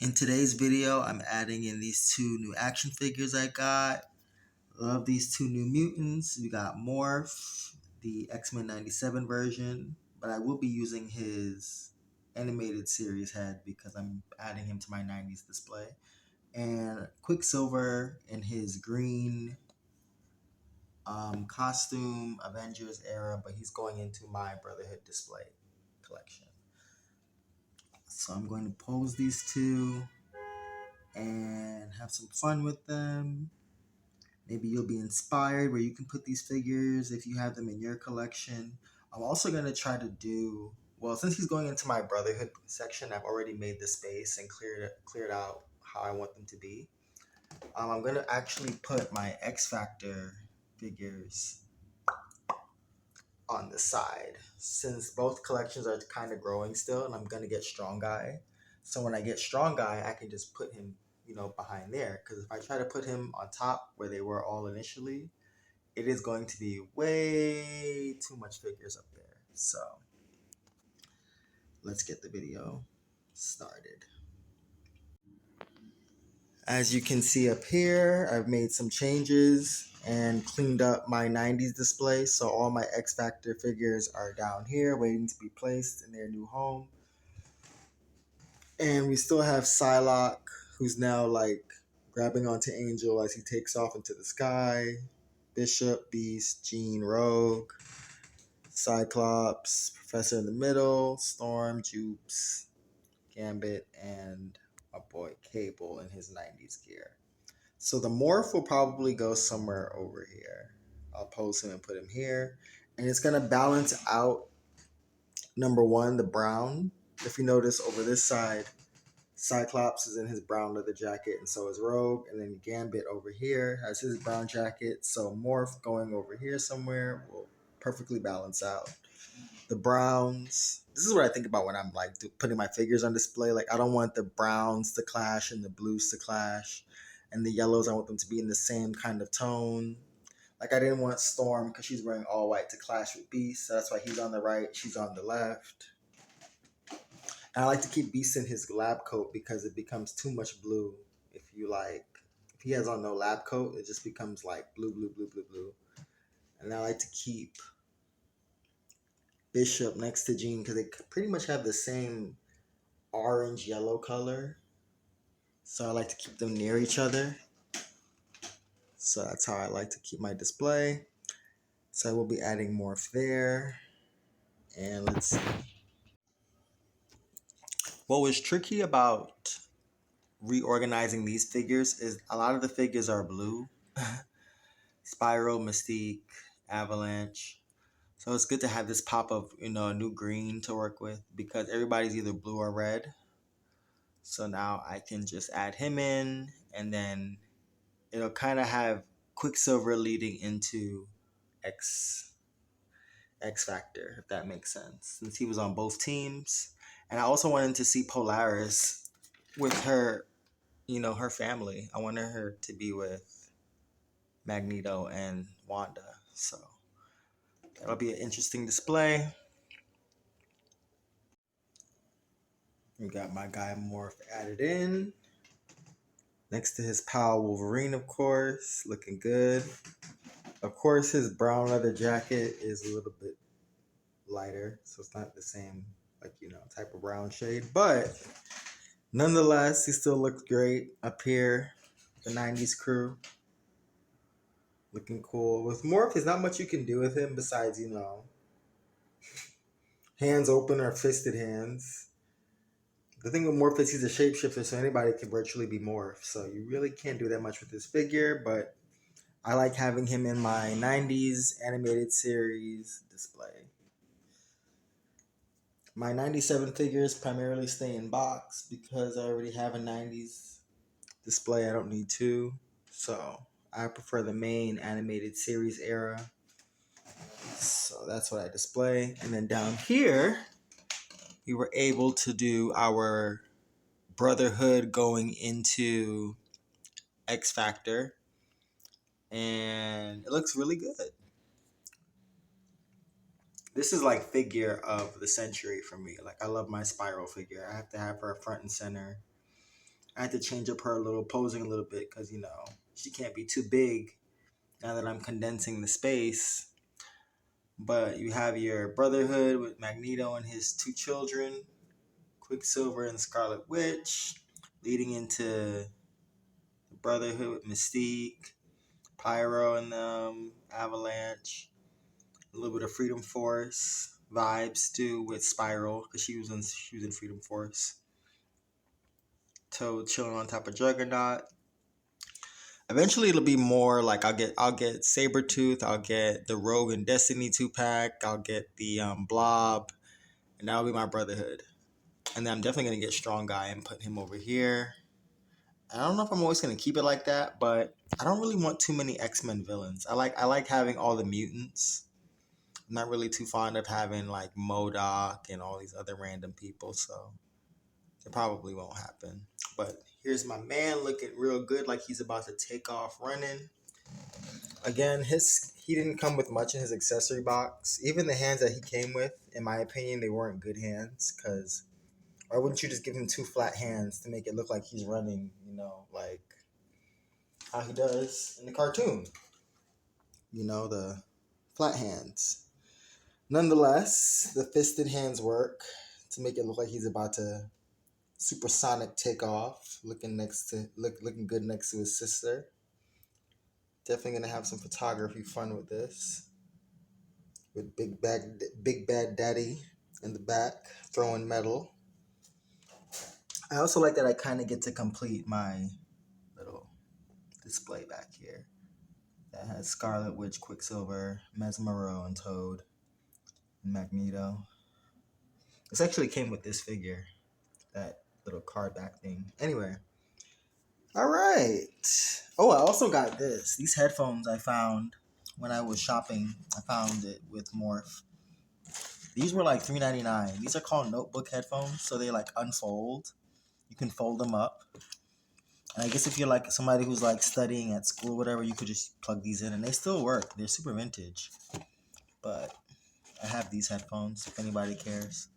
In today's video, I'm adding in these two new action figures I got. Love these two new mutants. We got Morph, the X-Men 97 version, but I will be using his animated series head because I'm adding him to my 90s display. And Quicksilver in his green costume, Avengers era, but he's going into my Brotherhood display collection. So I'm going to pose these two and have some fun with them. Maybe you'll be inspired where you can put these figures if you have them in your collection. I'm also going to try to do, well, since he's going into my Brotherhood section, I've already made the space and cleared out how I want them to be. I'm going to actually put my X Factor figures on the side since both collections are kind of growing still, and I'm going to get Strong Guy. So when I get Strong Guy, I can just put him behind there, because if I try to put him on top where they were all initially, it is going to be way too much figures up there. So let's get the video started. As you can see up here, I've made some changes and cleaned up my 90s display, so all my X Factor figures are down here waiting to be placed in their new home. And we still have Psylocke, who's now like grabbing onto Angel as he takes off into the sky. Bishop, Beast, Jean, Rogue, Cyclops, Professor in the middle, Storm, Jupes, Gambit, and my boy Cable in his 90s gear. So the Morph will probably go somewhere over here. I'll pose him and put him here. And it's going to balance out, number one, the brown. If you notice over this side, Cyclops is in his brown leather jacket, and so is Rogue. And then Gambit over here has his brown jacket. So Morph going over here somewhere will perfectly balance out the browns. This is what I think about when I'm like putting my figures on display. Like, I don't want the browns to clash and the blues to clash, and the yellows, I want them to be in the same kind of tone. Like, I didn't want Storm, because she's wearing all white, to clash with Beast. So that's why he's on the right, she's on the left. And I like to keep Beast in his lab coat because it becomes too much blue. If he has on no lab coat, it just becomes like blue, blue, blue, blue, blue. And I like to keep Bishop next to Jean because they pretty much have the same orange yellow color. So I like to keep them near each other. So that's how I like to keep my display. So I will be adding Morph there. And let's see. What was tricky about reorganizing these figures is a lot of the figures are blue. Spiral, Mystique, Avalanche. So it's good to have this pop of, a new green to work with because everybody's either blue or red. So now I can just add him in, and then it'll kind of have Quicksilver leading into X Factor, if that makes sense, since he was on both teams. And I also wanted to see Polaris with her, her family. I wanted her to be with Magneto and Wanda. So that'll be an interesting display. We got my guy Morph added in. Next to his pal Wolverine, of course. Looking good. Of course, his brown leather jacket is a little bit lighter, so it's not the same, type of brown shade. But nonetheless, he still looks great up here. The 90s crew. Looking cool. With Morph, there's not much you can do with him besides, hands open or fisted hands. The thing with Morph is he's a shapeshifter, so anybody can virtually be Morph. So you really can't do that much with this figure, but I like having him in my 90s animated series display. My 97 figures primarily stay in box because I already have a 90s display. I don't need two. So I prefer the main animated series era. So that's what I display. And then down here, we were able to do our Brotherhood going into X Factor. And it looks really good. This is like figure of the century for me. Like, I love my Spiral figure. I have to have her front and center. I had to change up her little posing a little bit because, she can't be too big now that I'm condensing the space. But you have your Brotherhood with Magneto and his two children, Quicksilver and Scarlet Witch, leading into the Brotherhood with Mystique, Pyro and Avalanche, a little bit of Freedom Force vibes too with Spiral because she was in Freedom Force. Toad chilling on top of Juggernaut. Eventually, it'll be more like I'll get Sabretooth, I'll get the Rogue and Destiny 2-pack, I'll get the Blob, and that'll be my Brotherhood. And then I'm definitely gonna get Strong Guy and put him over here. I don't know if I'm always gonna keep it like that, but I don't really want too many X-Men villains. I like having all the mutants. I'm not really too fond of having like MODOK and all these other random people, so it probably won't happen. But here's my man looking real good, like he's about to take off running. Again, he didn't come with much in his accessory box. Even the hands that he came with, in my opinion, they weren't good hands. Cause why wouldn't you just give him two flat hands to make it look like he's running? Like how he does in the cartoon. The flat hands. Nonetheless, the fisted hands work to make it look like he's about to supersonic takeoff. Looking good next to his sister. Definitely gonna have some photography fun with this. With Big Bad Daddy in the back throwing metal. I also like that I kind of get to complete my little display back here that has Scarlet Witch, Quicksilver, Mesmero, and Toad, and Magneto. This actually came with this figure, that little card back thing. Anyway, all right. Oh, I also got this. These headphones I found when I was shopping. I found it with Morph. These were like $3.99. These are called notebook headphones, so they like unfold. You can fold them up. And I guess if you're like somebody who's like studying at school or whatever, you could just plug these in and they still work. They're super vintage. But I have these headphones if anybody cares.